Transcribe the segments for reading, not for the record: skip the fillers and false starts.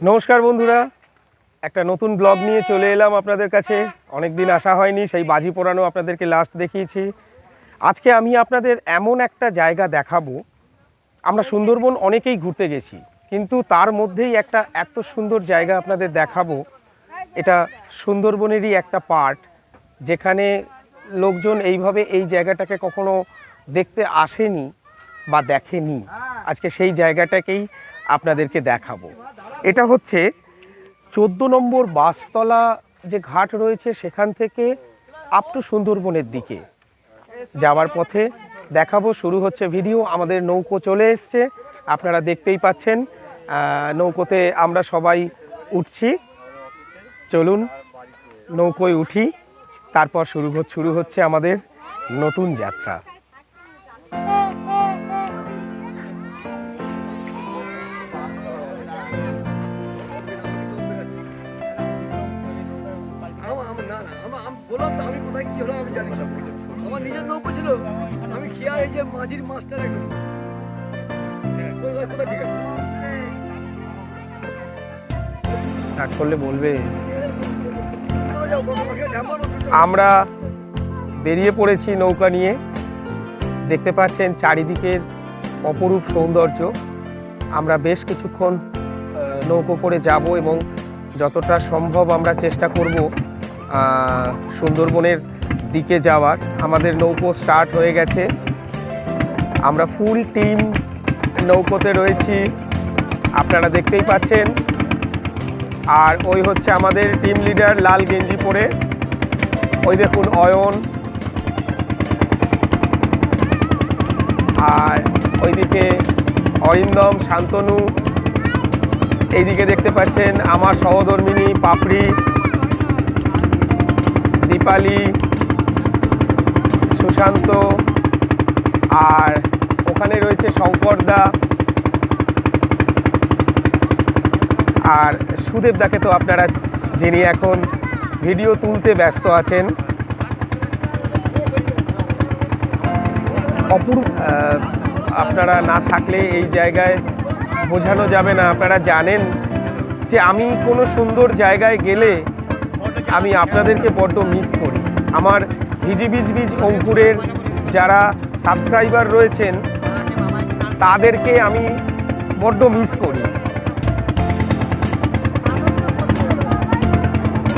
নমস্কার বন্ধুরা, একটা নতুন ব্লগ নিয়ে চলে এলাম আপনাদের কাছে। অনেক দিন আসা হয়নি, সেই বাজি পোড়ানো আপনাদেরকে লাস্ট দেখিয়েছি। আজকে আমি আপনাদের এমন একটা জায়গা দেখাবো। আমরা সুন্দরবন অনেকেই ঘুরতে গেছি, কিন্তু তার মধ্যেই একটা এত সুন্দর জায়গা আপনাদের দেখাবো। এটা সুন্দরবনেরই একটা পার্ট, যেখানে লোকজন এইভাবে এই জায়গাটাকে কখনো দেখতে আসেনি বা দেখেনি। আজকে সেই জায়গাটাকেই আপনাদেরকে দেখাবো। এটা হচ্ছে 14 নম্বর বাসতলা যে ঘাট রয়েছে, সেখান থেকে আপ টু সুন্দরবনের দিকে যাওয়ার পথে দেখাবো। শুরু হচ্ছে ভিডিও। আমাদের নৌকো চলে এসছে, আপনারা দেখতেই পাচ্ছেন। নৌকোতে আমরা সবাই উঠছি। চলুন নৌকোয় উঠি, তারপর শুরু হচ্ছে আমাদের নতুন যাত্রা। বললাম তো আমি কোথায় কি হলো আমি জানি সব কিছু। আমার নিজের নৌকো ছিল, আমি খেয়া এই যে মাঝির মাছটার একদম কোথায় ঠিক আছে স্টার্ট করলে বলবে। আমরা বেরিয়ে পড়েছি নৌকা নিয়ে। দেখতে পাচ্ছেন চারিদিকের অপরূপ সৌন্দর্য। আমরা বেশ কিছুক্ষণ নৌকো করে যাব এবং যতটা সম্ভব আমরা চেষ্টা করব সুন্দরবনের দিকে যাওয়ার। আমাদের নৌকো স্টার্ট হয়ে গেছে, আমরা ফুল টিম নৌকোতে রয়েছি, আপনারা দেখতেই পাচ্ছেন। আর ওই হচ্ছে আমাদের টিম লিডার, লাল গেঞ্জি পরে। ওই দেখুন অয়ন, আর ওইদিকে অরিন্দম, শান্তনু। এইদিকে দেখতে পাচ্ছেন আমার সহধর্মিনী পাপড়ি, দীপালি, সুশান্ত, আর ওখানে রয়েছে শঙ্করদা, আর সুদেবদাকে তো আপনারা, যিনি এখন ভিডিও তুলতে ব্যস্ত আছেন। অপূর্ব, আপনারা না থাকলে এই জায়গায় বোঝানো যাবে না। আপনারা জানেন যে আমি কোনো সুন্দর জায়গায় গেলে আমি আপনাদেরকে বড্ড মিস করি। আমার ভিজিবিজ অঙ্কুরের যারা সাবস্ক্রাইবার রয়েছেন তাদেরকে আমি বড্ড মিস করি।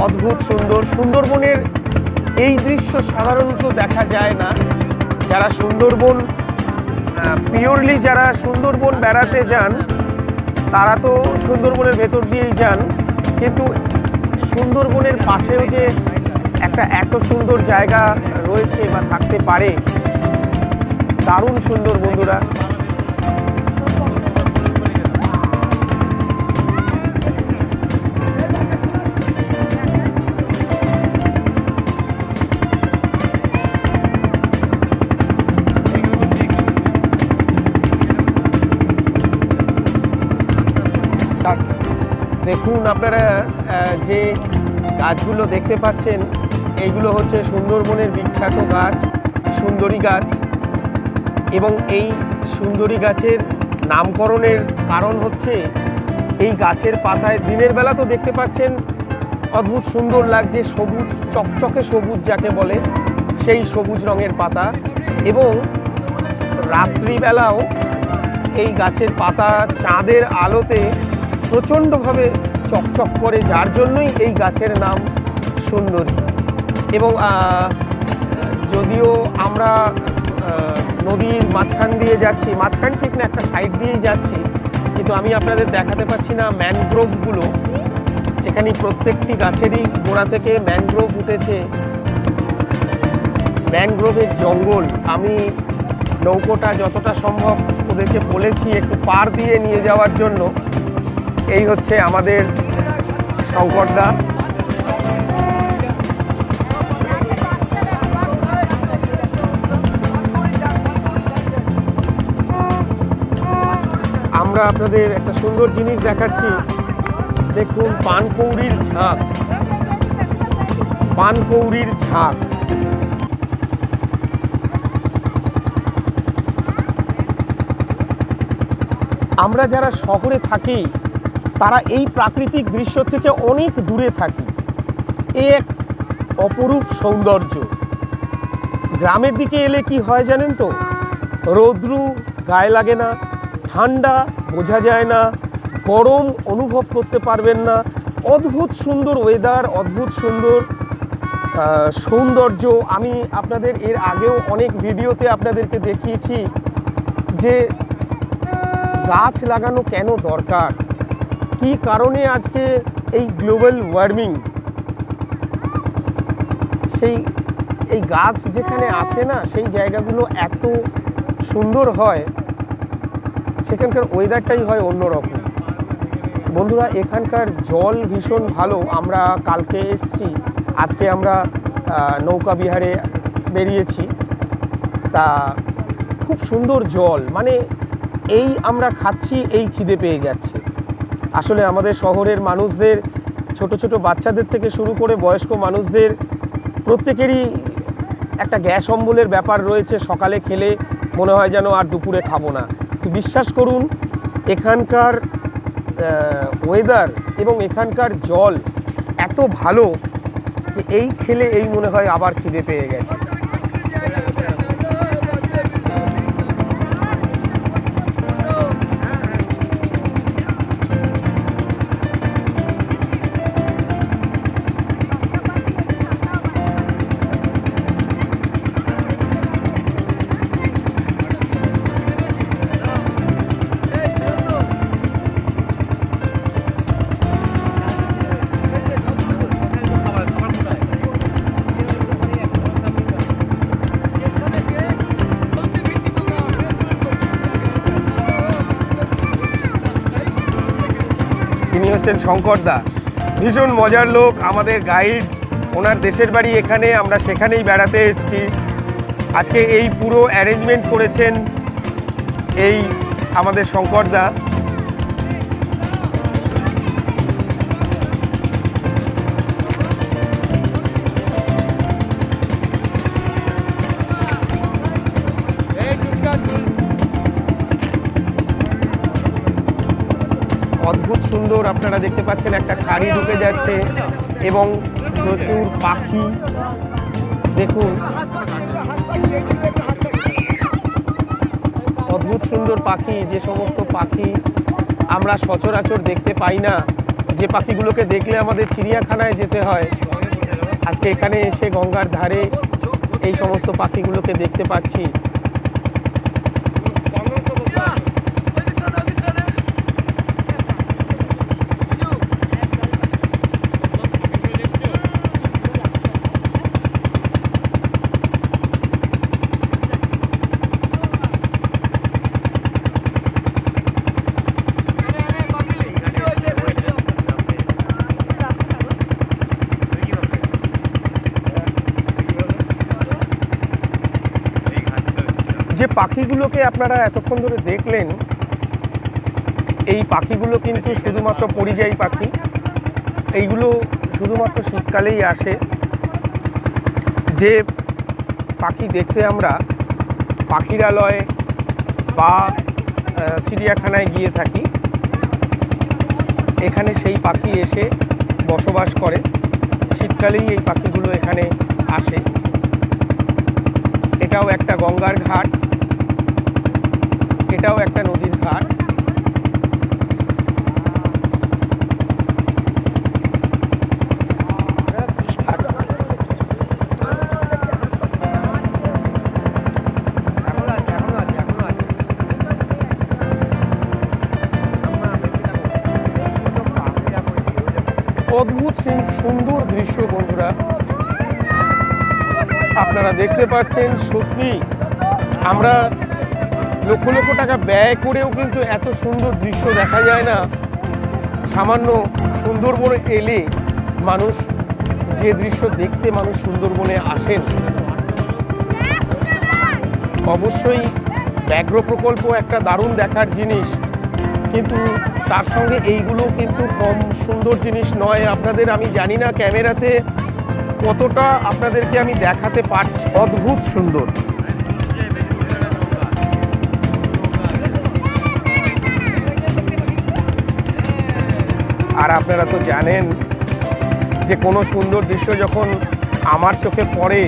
অদ্ভুত সুন্দর সুন্দরবনের এই দৃশ্য সাধারণত দেখা যায় না। যারা সুন্দরবন পিওরলি, যারা সুন্দরবন বেড়াতে যান, তারা তো সুন্দরবনের ভেতর দিয়েই যান, কিন্তু সুন্দরবনের পাশেও যে একটা এত সুন্দর জায়গা রয়েছে বা থাকতে পারে, দারুণ সুন্দর বন্ধুরা। দেখুন আপনারা যে গাছগুলো দেখতে পাচ্ছেন, এইগুলো হচ্ছে সুন্দরবনের বিখ্যাত গাছ, সুন্দরী গাছ। এবং এই সুন্দরী গাছের নামকরণের কারণ হচ্ছে এই গাছের পাতায় দিনের বেলা তো দেখতে পাচ্ছেন অদ্ভুত সুন্দর লাগছে, সবুজ, চকচকে সবুজ যাকে বলে, সেই সবুজ রঙের পাতা। এবং রাত্রিবেলাও এই গাছের পাতা চাঁদের আলোতে প্রচণ্ডভাবে চকচক করে, যার জন্যই এই গাছের নাম সুন্দরী। এবং যদিও আমরা নদীর মাঝখান দিয়ে যাচ্ছি, মাঝখান ঠিক না, একটা সাইড দিয়েই যাচ্ছি, কিন্তু আমি আপনাদের দেখাতে পাচ্ছি না ম্যানগ্রোভগুলো। এখানে প্রত্যেকটি গাছেরই গোড়া থেকে ম্যানগ্রোভ উঠেছে, ম্যানগ্রোভের জঙ্গল। আমি নৌকোটা যতটা সম্ভব ওদেরকে বলেছি একটু পার দিয়ে নিয়ে যাওয়ার জন্য। এই হচ্ছে আমাদের শঙ্করদা। আমরা আপনাদের একটা সুন্দর জিনিস দেখাচ্ছি, দেখুন পানকৌড়ির ঝাঁক, পানকৌড়ির ঝাঁক। আমরা যারা শহরে থাকি তারা এই প্রাকৃতিক দৃশ্য থেকে অনেক দূরে থাকে। এ এক অপরূপ সৌন্দর্য। গ্রামের দিকে এলে কি হয় জানেন তো, রৌদ্রু গায়ে লাগে না, ঠান্ডা বোঝা যায় না, গরম অনুভব করতে পারবেন না। অদ্ভুত সুন্দর ওয়েদার, অদ্ভুত সুন্দর সৌন্দর্য। আমি আপনাদের এর আগেও অনেক ভিডিওতে আপনাদেরকে দেখিয়েছি যে গাছ লাগানো কেন দরকার, কি কারণে আজকে এই গ্লোবাল ওয়ার্মিং, এই গাছ যেখানে আছে না সেই জায়গাগুলো এত সুন্দর হয়, সেখানকার ওয়েদারটাই হয় অন্যরকম। বন্ধুরা, এখানকার জল ভীষণ ভালো। আমরা কালকে এসছি, আজকে আমরা নৌকা বিহারে বেরিয়েছি। তা খুব সুন্দর জল, মানে এই আমরা খাচ্ছি, এই খিদে পেয়ে যাচ্ছে। আসলে আমাদের শহরের মানুষদের, ছোট ছোট বাচ্চাদের থেকে শুরু করে বয়স্ক মানুষদের প্রত্যেকেরই একটা গ্যাস অম্বলের ব্যাপার রয়েছে। সকালে খেলে মনে হয় যেন আর দুপুরে খাবো না। তো বিশ্বাস করুন, এখানকার ওয়েদার এবং এখানকার জল এত ভালো যে এই খেলে এই মনে হয় আবার খিদে পেয়ে গেছে। তিনি হচ্ছেন শঙ্করদা, ভীষণ মজার লোক, আমাদের গাইড। ওনার দেশের বাড়ি এখানে, আমরা সেখানেই বেড়াতে এসেছি। আজকে এই পুরো অ্যারেঞ্জমেন্ট করেছেন এই আমাদের শঙ্করদা। অদ্ভুত সুন্দর, আপনারা দেখতে পাচ্ছেন একটা খাড়ি ঢুকে যাচ্ছে এবং প্রচুর পাখি। দেখুন, অদ্ভুত সুন্দর পাখি, যে সমস্ত পাখি আমরা সচরাচর দেখতে পাই না, যে পাখিগুলোকে দেখলে আমাদের চিড়িয়াখানায় যেতে হয়। আজকে এখানে এসে গঙ্গার ধারে এই সমস্ত পাখিগুলোকে দেখতে পাচ্ছি। যে পাখিগুলোকে আপনারা এতক্ষণ ধরে দেখলেন, এই পাখিগুলো কিন্তু শুধুমাত্র পরিযায়ী পাখি। এইগুলো শুধুমাত্র শীতকালেই আসে। যে পাখি দেখতে আমরা পাখিরালয় বা চিড়িয়াখানায় গিয়ে থাকি, এখানে সেই পাখি এসে বসবাস করে। শীতকালেই এই পাখিগুলো এখানে আসে। এটাও একটা গঙ্গার ঘাট, এটাও একটা নদীর ঘাট। অদ্ভুত সুন্দর দৃশ্য বন্ধুরা, আপনারা দেখতে পাচ্ছেন। সত্যি আমরা লক্ষ লক্ষ টাকা ব্যয় করেও কিন্তু এত সুন্দর দৃশ্য দেখা যায় না। সামান্য সুন্দরবনে এলে মানুষ যে দৃশ্য দেখতে মানুষ সুন্দরবনে আসেন। অবশ্যই ব্যাঘ্র প্রকল্প একটা দারুণ দেখার জিনিস, কিন্তু তার সঙ্গে এইগুলো কিন্তু কম সুন্দর জিনিস নয়। আপনাদের আমি জানি না ক্যামেরাতে কতটা আপনাদেরকে আমি দেখাতে পারছি। অদ্ভুত সুন্দর। আর আপনারা তো জানেন যে কোনো সুন্দর দৃশ্য যখন আমার চোখে পড়ে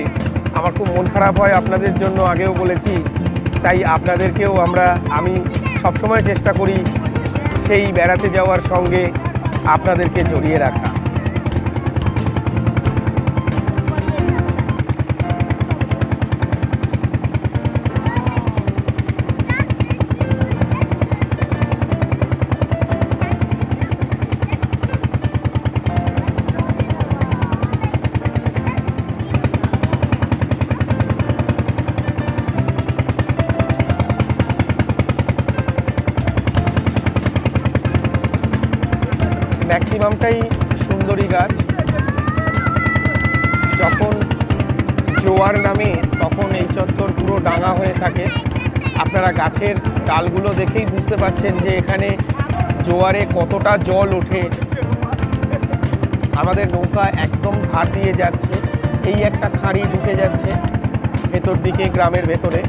আমার খুব মন খারাপ হয় আপনাদের জন্য, আগেও বলেছি। তাই আপনাদেরকেও আমি সবসময় চেষ্টা করি সেই বেড়াতে যাওয়ার সঙ্গে আপনাদেরকে জড়িয়ে রাখা। ম্যাক্সিমামটাই সুন্দরী গাছ। যখন জোয়ার নামে তখন এই চত্বর পুরো ডাঙা হয়ে থাকে। আপনারা গাছের ডালগুলো দেখেই বুঝতে পারছেন যে এখানে জোয়ারে কতটা জল ওঠে। আমাদের নৌকা একদম ঘাট দিয়ে যাচ্ছে, এই একটা খাঁড়ি ঢুকে যাচ্ছে ভেতর দিকে, গ্রামের ভেতরে।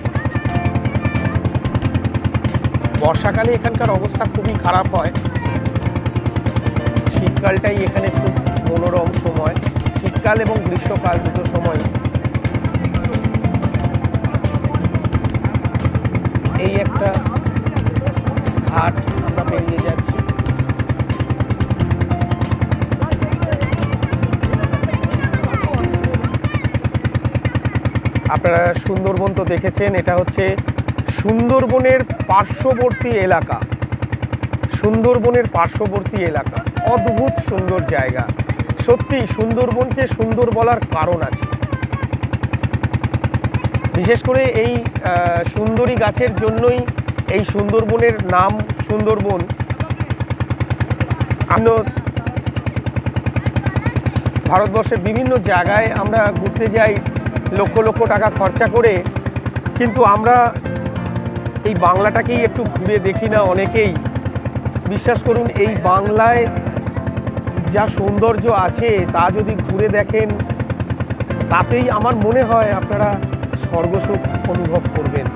বর্ষাকালে এখানকার অবস্থা খুবই খারাপ হয়, শীতকালটাই এখানে খুব মনোরম সময়। শীতকাল এবং গ্রীষ্মকাল দুটো সময় এই একটা ঘাট আমরা পেরিয়ে যাচ্ছি। আপনারা সুন্দরবন তো দেখেছেন, এটা হচ্ছে সুন্দরবনের পার্শ্ববর্তী এলাকা। সুন্দরবনের পার্শ্ববর্তী এলাকা, অদ্ভুত সুন্দর জায়গা। সত্যি সুন্দরবনকে সুন্দর বলার কারণ আছে। বিশেষ করে এই সুন্দরী গাছের জন্যই এই সুন্দরবনের নাম সুন্দরবন। আমরা ভারতবর্ষের বিভিন্ন জায়গায় আমরা ঘুরতে যাই লক্ষ লক্ষ টাকা খরচা করে, কিন্তু আমরা এই বাংলাটাকেই একটু ঘুরে দেখি না অনেকেই। বিশ্বাস করুন, এই বাংলায় যা সৌন্দর্য আছে তা যদি ঘুরে দেখেন, তাতেই আমার মনে হয় আপনারা স্বর্গসুখ অনুভব করবেন।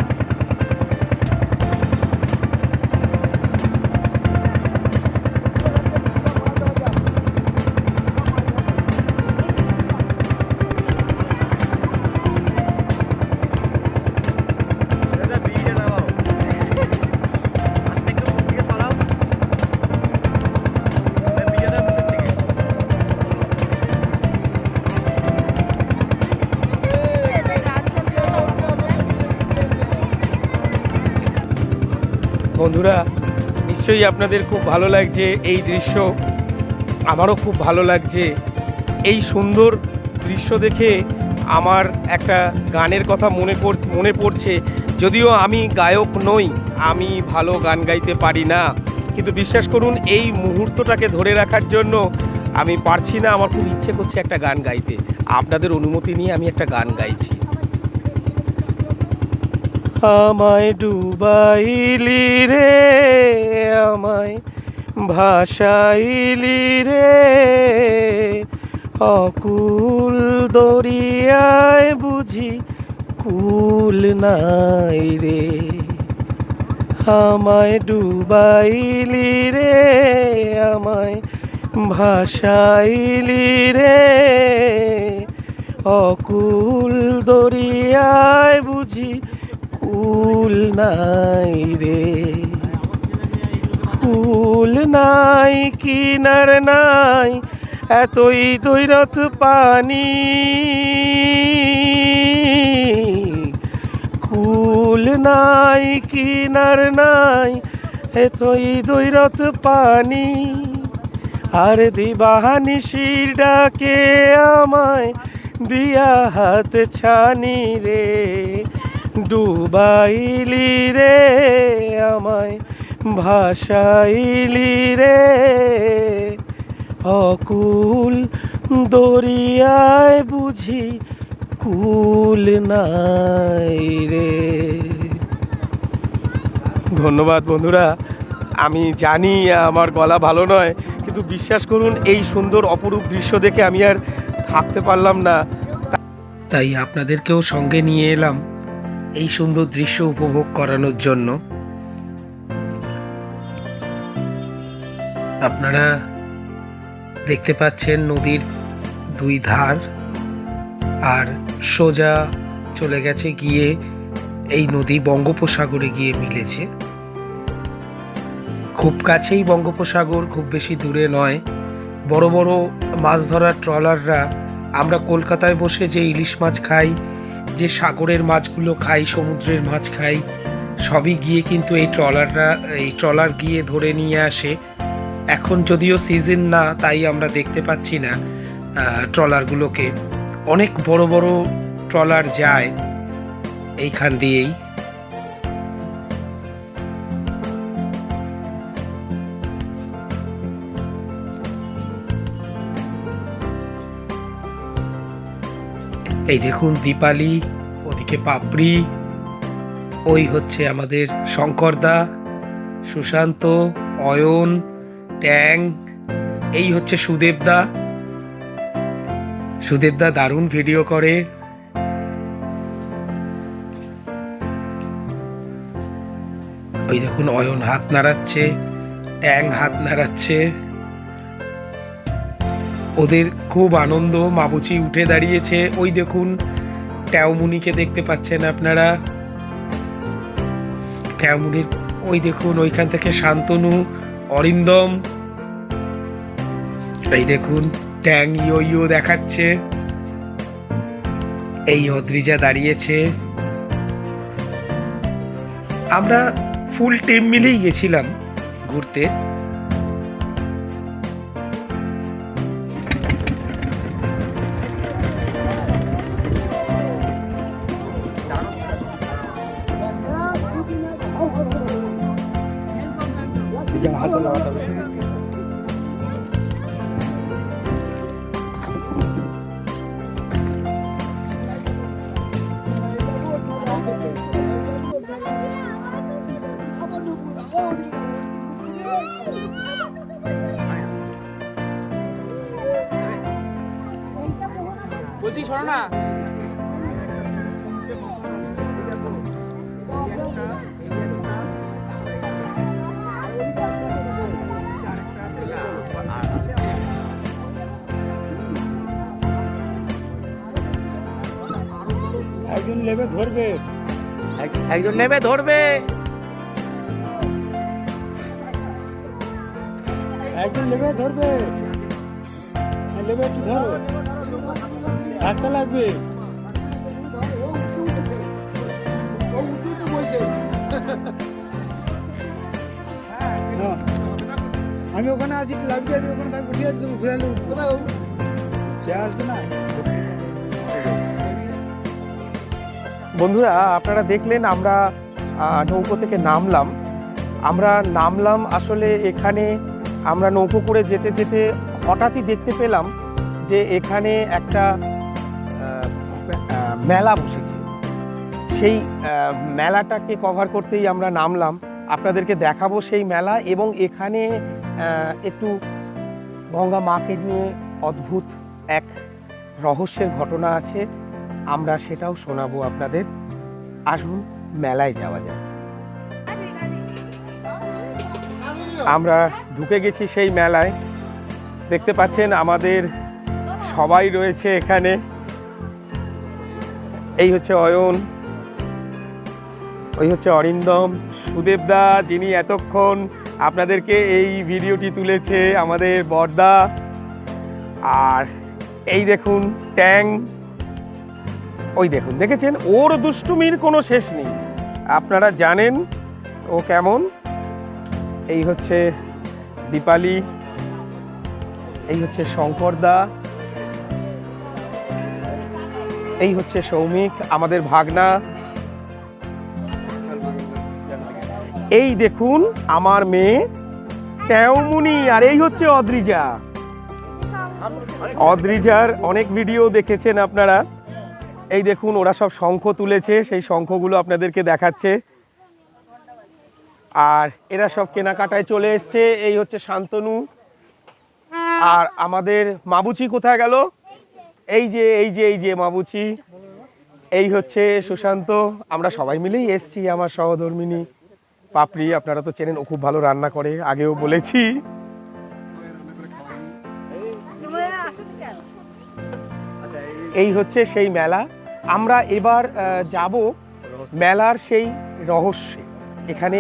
বন্ধুরা, নিশ্চয়ই আপনাদের খুব ভালো লাগছে এই দৃশ্য, আমারও খুব ভালো লাগছে। এই সুন্দর দৃশ্য দেখে আমার একটা গানের কথা মনে পড়ছে। যদিও আমি গায়ক নই, আমি ভালো গান গাইতে পারি না, কিন্তু বিশ্বাস করুন এই মুহূর্তটাকে ধরে রাখার জন্য আমি পারছি না। আমার খুব ইচ্ছে করছে একটা গান গাইতে। আপনাদের অনুমতি নিয়ে আমি একটা গান গাইছি। আমায় ডুবাইলি রে, আমায় ভাসাইলি রে, অকুল দরিয়ায় বুঝি কুল নাই রে। আমায় ডুবাইলি রে, আমায় ভাসাইলি রে, অকুল দরিয়ায় বুঝি কুল নাই রে। কুল নাই কিনার নাই এতই দৈরত পানি, কুল নাই কিনার নাই এতই দৈরত পানি। আর দিবানিশির ডাকে আমায় দিয়া হাত ছানি রে, ডুবাইলি রে আমায় ভাসাইলি রে, অকুল দরিয়ায় বুঝি কুল নাই রে। ধন্যবাদ বন্ধুরা। আমি জানি আমার গলা ভালো নয়, কিন্তু বিশ্বাস করুন এই সুন্দর অপরূপ দৃশ্য দেখে আমি আর থাকতে পারলাম না। তাই আপনাদেরকেও সঙ্গে নিয়ে এলাম এই সুন্দর দৃশ্য উপভোগ করানোর জন্য। আপনারা দেখতে পাচ্ছেন নদীর দুই ধার, আর সোজা চলে গেছে গিয়ে এই নদী বঙ্গোপসাগরে গিয়ে মিলেছে। খুব কাছেই বঙ্গোপসাগর, খুব বেশি দূরে নয়। বড় বড় মাছ ধরার ট্রলাররা, আমরা কলকাতায় বসে যে ইলিশ মাছ খাই, যে সাগরের মাছগুলো খাই, সমুদ্রের মাছ খাই, সবই গিয়ে কিন্তু এই ট্রলার গিয়ে ধরে নিয়ে আসে। এখন যদিও সিজন না, তাই আমরা দেখতে পাচ্ছি না ট্রলারগুলোকে। অনেক বড় বড় ট্রলার যায় এইখান দিয়েই। এই দেখুন দীপালি, ওদিকে পাপড়ি, ওই হচ্ছে আমাদের শঙ্করদা, সুশান্ত, অয়ন, ট্যাং, এই হচ্ছে সুদেবদা। সুদেবদা দারুণ ভিডিও করে। ওই দেখুন অয়ন হাত নাড়াচ্ছে, ট্যাং হাত নাড়াচ্ছে, ওদের খুব আনন্দ। মাবুচি উঠে দাঁড়িয়েছে। ওই দেখুন ট্যাওমুনিকে দেখতে পাচ্ছেন আপনারা। ট্যাওমুনির ওই দেখুন ওইখান থেকে শান্তনু, অরিন্দম, এই দেখুন ট্যাং ইয়ো ইয়ো দেখাচ্ছে। এই অদ্রিজা দাঁড়িয়েছে। আমরা ফুল টিম মিলেই গেছিলাম ঘুরতে। বলছি শোনো না, একজন নেবে ধরবে, একজন নেবে ধরবে, একজন নেবে ধরবে, নেবে একটু ধরো, ধাক্কা লাগবে। হ্যাঁ, আমি ওখানে আছি, লাগবে, আমি ওখানে থাকবো, ঠিক আছে, তুমি ঘুরে আলো, সে আসবে না। বন্ধুরা, আপনারা দেখলেন আমরা নৌকো থেকে নামলাম। আসলে এখানে আমরা নৌকো করে যেতে যেতে হঠাৎই দেখতে পেলাম যে এখানে একটা মেলা বসেছে। সেই মেলাটাকে কভার করতেই আমরা নামলাম। আপনাদেরকে দেখাবো সেই মেলা, এবং এখানে একটু গঙ্গা মাকে নিয়ে অদ্ভুত এক রহস্যের ঘটনা আছে, আমরা সেটাও শোনাবো আপনাদের। আসুন মেলায় যাওয়া যাক। আমরা ঢুকে গেছি সেই মেলায়। দেখতে পাচ্ছেন আমাদের সবাই রয়েছে এখানে। এই হচ্ছে অয়ন, ওই হচ্ছে অরিন্দম, সুদেবদা যিনি এতক্ষণ আপনাদেরকে এই ভিডিওটি তুলেছে, আমাদের বড়দা, আর এই দেখুন ট্যাং। ওই দেখুন, দেখেছেন ওর দুষ্টুমির কোনো শেষ নেই, আপনারা জানেন ও কেমন। এই হচ্ছে দীপালি, এই হচ্ছে শঙ্করদা, এই হচ্ছে সৌমিক আমাদের ভাগনা, এই দেখুন আমার মেয়ে ট্যাওমুনি, আর এই হচ্ছে অদ্রিজা। অদ্রিজার অনেক ভিডিও দেখেছেন আপনারা। এই দেখুন ওরা সব শঙ্খ তুলেছে, সেই শঙ্খগুলো আপনাদেরকে দেখাচ্ছে। আর এরা সব কেনাকাটায় চলে এসছে। এই হচ্ছে শান্তনু, আর আমাদের মাবুচি কোথায় গেল? এই যে মাবুচি, এই হচ্ছে সুশান্ত। আমরা সবাই মিলেই এসছি, আমার সহধর্মিনী পাপড়ি, আপনারা তো চেনেন, ও খুব ভালো রান্না করে, আগেও বলেছি। এই হচ্ছে সেই মেলা। আমরা এবার যাব মেলার সেই রহস্যে। এখানে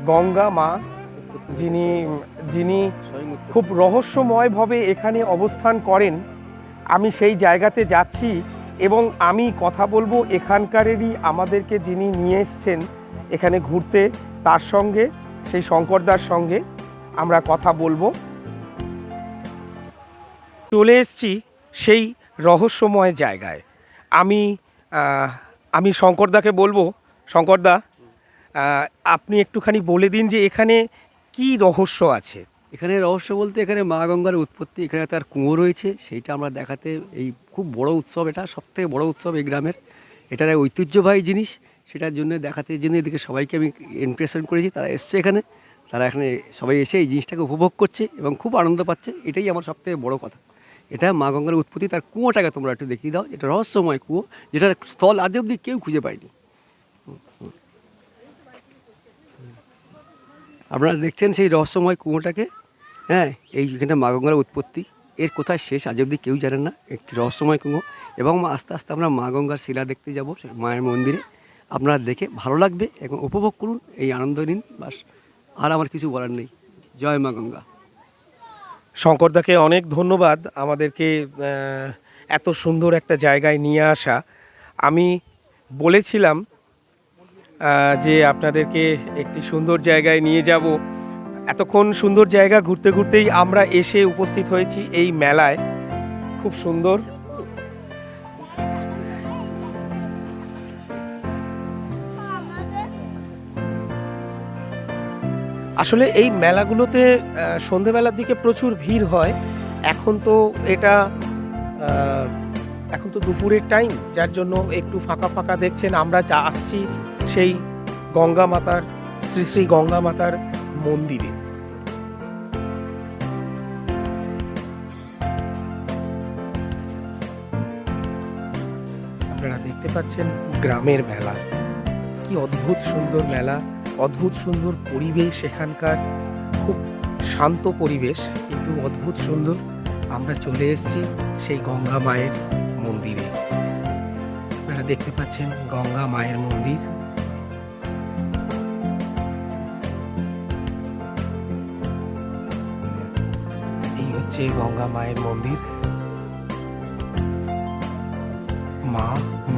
গঙ্গা মা যিনি যিনি খুব রহস্যময়ভাবে এখানে অবস্থান করেন, আমি সেই জায়গাতে যাচ্ছি এবং আমি কথা বলবো এখানকারেরই, আমাদেরকে যিনি নিয়ে এসছেন এখানে ঘুরতে, তার সঙ্গে, সেই শঙ্করদার সঙ্গে আমরা কথা বলবো। চলে এসছি সেই রহস্যময় জায়গায়। আমি শঙ্করদাকে বলবো, শঙ্করদা আপনি একটুখানি বলে দিন যে এখানে কি রহস্য আছে। এখানে রহস্য বলতে এখানে মা গঙ্গার উৎপত্তি, এখানে তার কুয়ো রয়েছে, সেইটা আমরা দেখাতে, এই খুব বড় উৎসব, এটা সবথেকে বড় উৎসব এই গ্রামের, এটার ঐতিহ্যবাহী জিনিস, সেটার জন্য দেখাতে জন্য এদিকে সবাইকে আমি ইমপ্রেশন করেছি। তারা এসছে এখানে, তারা এখানে সবাই এসে এই জিনিসটাকে উপভোগ করছে এবং খুব আনন্দ পাচ্ছে, এটাই আমার সবথেকে বড় কথা। এটা মা গঙ্গার উৎপত্তি, তার কুয়োটাকে তোমরা একটু দেখিয়ে দাও। এটা রহস্যময় কুয়ো, যেটার স্থল আজ অবধি কেউ খুঁজে পায়নি। আপনারা দেখছেন সেই রহস্যময় কুয়োটাকে, হ্যাঁ, এইখানে মা গঙ্গার উৎপত্তি, এর কোথায় শেষ আজ অবধি কেউ জানেন না, একটি রহস্যময় কুয়ো। এবং আস্তে আস্তে আমরা মা গঙ্গার শিলা দেখতে যাব মায়ের মন্দিরে, আপনারা দেখে ভালো লাগবে এবং উপভোগ করুন, এই আনন্দ নিন, বাস। আর আমার কিছু বলার নেই। জয় মা গঙ্গা। শঙ্করদাকে অনেক ধন্যবাদ আমাদেরকে এত সুন্দর একটা জায়গায় নিয়ে আসা। আমি বলেছিলাম যে আপনাদেরকে একটি সুন্দর জায়গায় নিয়ে যাব। এতক্ষণ সুন্দর জায়গা ঘুরতে ঘুরতেই আমরা এসে উপস্থিত হয়েছি এই মেলায়। খুব সুন্দর। আসলে এই মেলাগুলোতে সন্ধেবেলার দিকে প্রচুর ভিড় হয়। এখন তো দুপুরের টাইম, যার জন্য একটু ফাঁকা ফাঁকা দেখছেন। আমরা যা আসছি সেই গঙ্গা মাতার, শ্রী শ্রী গঙ্গা মাতার মন্দিরে। আপনারা দেখতে পাচ্ছেন গ্রামের মেলা, কি অদ্ভুত সুন্দর মেলা, অদ্ভুত সুন্দর পরিবেশ এখানকার, খুব শান্ত পরিবেশ কিন্তু অদ্ভুত সুন্দর। আমরা চলে এসেছি সেই গঙ্গা মায়ের মন্দিরে। আপনারা দেখতে পাচ্ছেন গঙ্গা মায়ের মন্দির। এই হচ্ছে গঙ্গা মায়ের মন্দির।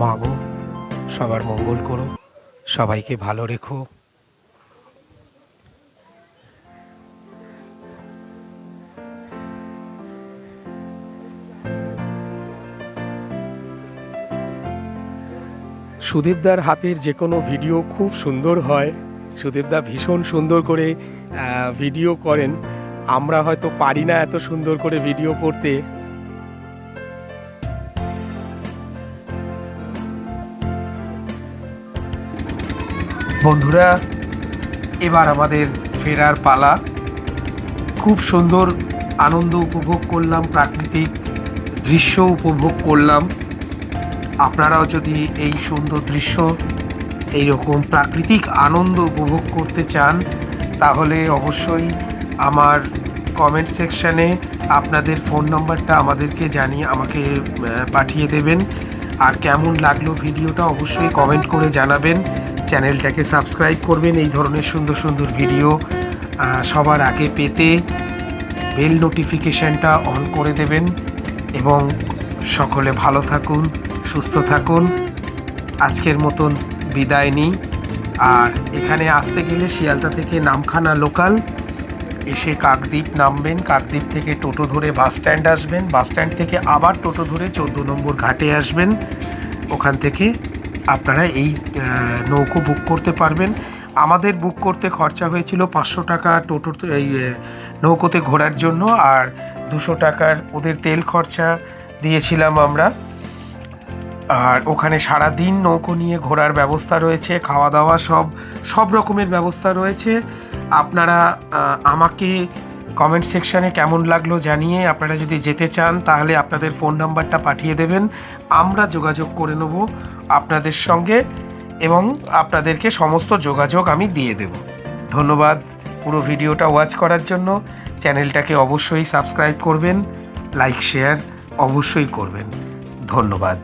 মা গো, সবার মঙ্গল করো, সবাইকে ভালো রেখো। সুদীপদার হাতের যে কোনো ভিডিও খুব সুন্দর হয়। সুদীপদা ভীষণ সুন্দর করে ভিডিও করেন। আমরা হয়তো পারি না এত সুন্দর করে ভিডিও করতে। বন্ধুরা, এবার আমাদের ফেরার পালা। খুব সুন্দর আনন্দ উপভোগ করলাম, প্রাকৃতিক দৃশ্য উপভোগ করলাম। আপনারাও যদি এই সুন্দর দৃশ্য, এইরকম প্রাকৃতিক আনন্দ উপভোগ করতে চান, তাহলে অবশ্যই আমার কমেন্ট সেকশানে আপনাদের ফোন নাম্বারটা আমাকে পাঠিয়ে দেবেন। আর কেমন লাগলো ভিডিওটা অবশ্যই কমেন্ট করে জানাবেন। চ্যানেলটাকে সাবস্ক্রাইব করবেন এই ধরনের সুন্দর সুন্দর ভিডিও সবার আগে পেতে। বেল নোটিফিকেশানটা অন করে দেবেন এবং সকলে ভালো থাকুন, সুস্থ থাকুন। আজকের মতন বিদায় নিই। আর এখানে আসতে গেলে শিয়ালদা থেকে নামখানা লোকাল, এসে কাকদ্বীপ নামবেন, কাকদ্বীপ থেকে টোটো ধরে বাস স্ট্যান্ড আসবেন, বাস স্ট্যান্ড থেকে আবার টোটো ধরে 14 নম্বর ঘাটে আসবেন। ওখান থেকে আপনারা এই নৌকো বুক করতে পারবেন। আমাদের বুক করতে খরচা হয়েছিল 500 টাকা টোটো, এই নৌকোতে ঘোরার জন্য, আর 200 টাকার ওদের তেল খরচা দিয়েছিলাম আমরা। আর ওখানে সারা দিন নৌকো নিয়ে ঘোরার ব্যবস্থা রয়েছে, খাওয়া দাওয়া সব রকমের ব্যবস্থা রয়েছে। আপনারা আমাকে কমেন্ট সেকশানে কেমন লাগলো জানিয়ে, আপনারা যদি যেতে চান তাহলে আপনাদের ফোন নাম্বারটা পাঠিয়ে দেবেন। আমরা যোগাযোগ করে নেব আপনাদের সঙ্গে এবং আপনাদেরকে সমস্ত যোগাযোগ আমি দিয়ে দেব। ধন্যবাদ পুরো ভিডিওটা ওয়াচ করার জন্য। চ্যানেলটাকে অবশ্যই সাবস্ক্রাইব করবেন, লাইক শেয়ার অবশ্যই করবেন। ধন্যবাদ।